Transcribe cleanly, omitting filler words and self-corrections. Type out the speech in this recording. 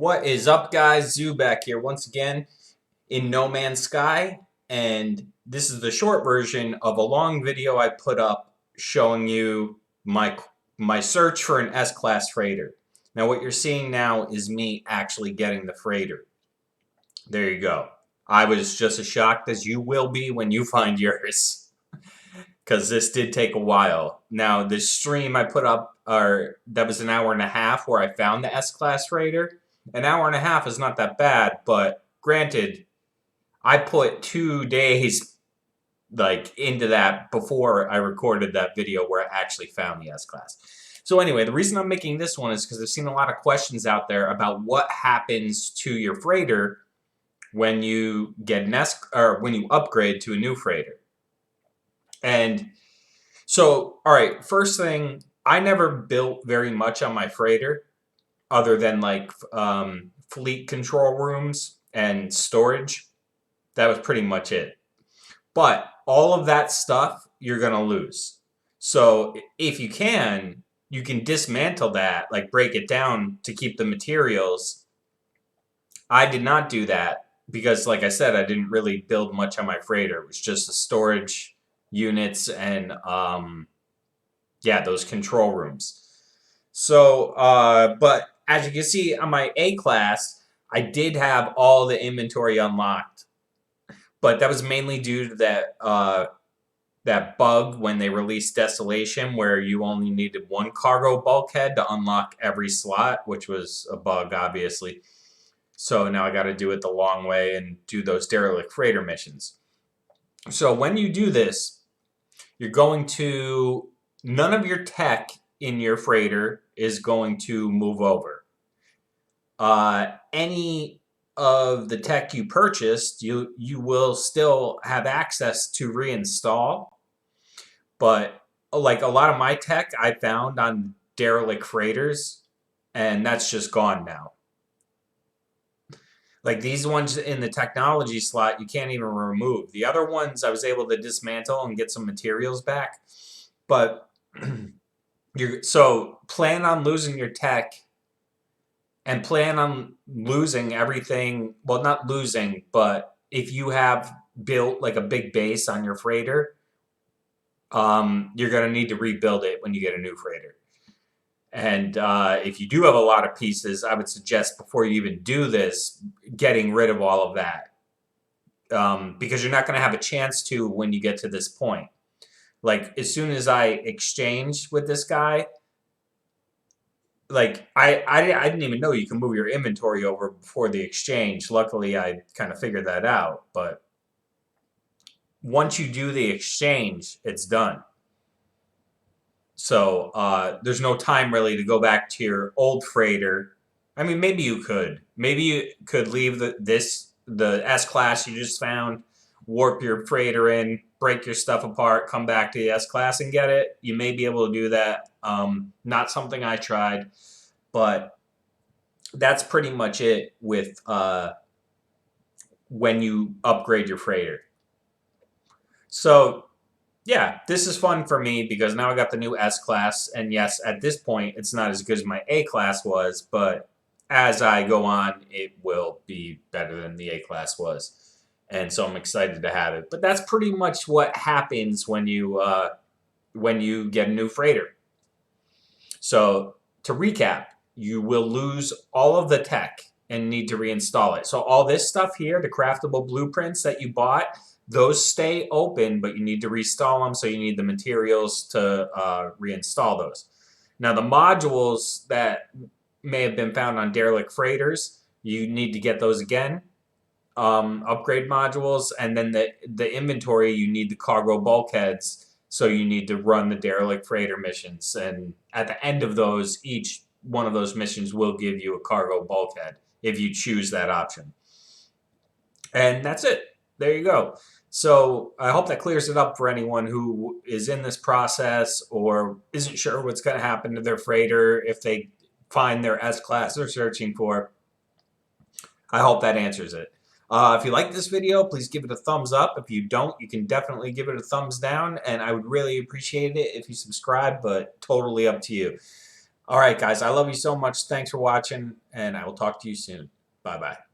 What is up, guys? Zoo back here once again in No Man's Sky, and this is the short version of a long video I put up showing you my search for an S-class freighter. Now, what you're seeing now is me actually getting the freighter. There you go. I was just as shocked as you will be when you find yours, because this did take a while. Now, the stream I put up, that was an hour and a half where I found the S-class freighter. An hour and a half is not that bad, but granted, I put 2 days into that before I recorded that video where I actually found the S-Class. So anyway, the reason I'm making this one is because I've seen a lot of questions out there about what happens to your freighter when you get when you upgrade to a new freighter. And so, all right, first thing, I never built very much on my freighter other than fleet control rooms and storage. That was pretty much it. But all of that stuff you're going to lose. So if you can dismantle that, like break it down to keep the materials. I did not do that because, like I said, I didn't really build much on my freighter. It was just the storage units and, yeah, those control rooms. So, but as you can see on my A-Class, I did have all the inventory unlocked. But that was mainly due to that bug when they released Desolation, where you only needed one cargo bulkhead to unlock every slot, which was a bug, obviously. So now I got to do it the long way and do those derelict freighter missions. So when you do this, you're going to, none of your tech in your freighter is going to move over. Any of the tech you purchased, you will still have access to reinstall. But like a lot of my tech I found on derelict freighters, and that's just gone now. Like these ones in the technology slot, you can't even remove. The other ones I was able to dismantle and get some materials back. But so plan on losing your tech and plan on losing everything. Well, not losing, but if you have built like a big base on your freighter, you're going to need to rebuild it when you get a new freighter. And if you do have a lot of pieces, I would suggest before you even do this, getting rid of all of that. Because you're not going to have a chance to when you get to this point. Like, as soon as I exchange with this guy, like, I didn't even know you can move your inventory over before the exchange. Luckily, I kind of figured that out. But once you do the exchange, it's done. So there's no time really to go back to your old freighter. I mean, maybe you could. Maybe you could leave the S-Class you just found, warp your freighter in, break your stuff apart, come back to the S-Class and get it. You may be able to do that. Not something I tried, but that's pretty much it with when you upgrade your freighter. So yeah, this is fun for me because now I got the new S-Class, and yes, at this point, it's not as good as my A-Class was, but as I go on, it will be better than the A-Class was, and so I'm excited to have it. But that's pretty much what happens when you get a new freighter. So to recap, you will lose all of the tech and need to reinstall it. So all this stuff here, the craftable blueprints that you bought, those stay open, but you need to reinstall them, so you need the materials to reinstall those. Now, the modules that may have been found on derelict freighters, you need to get those again, upgrade modules, and then the inventory, you need the cargo bulkheads, so you need to run the derelict freighter missions. And at the end of those, each one of those missions will give you a cargo bulkhead if you choose that option. And that's it. There you go. So I hope that clears it up for anyone who is in this process or isn't sure what's going to happen to their freighter if they find their S-Class they're searching for. I hope that answers it. If you like this video, please give it a thumbs up. If you don't, you can definitely give it a thumbs down, and I would really appreciate it if you subscribe, but totally up to you. All right, guys, I love you so much. Thanks for watching, and I will talk to you soon. Bye-bye.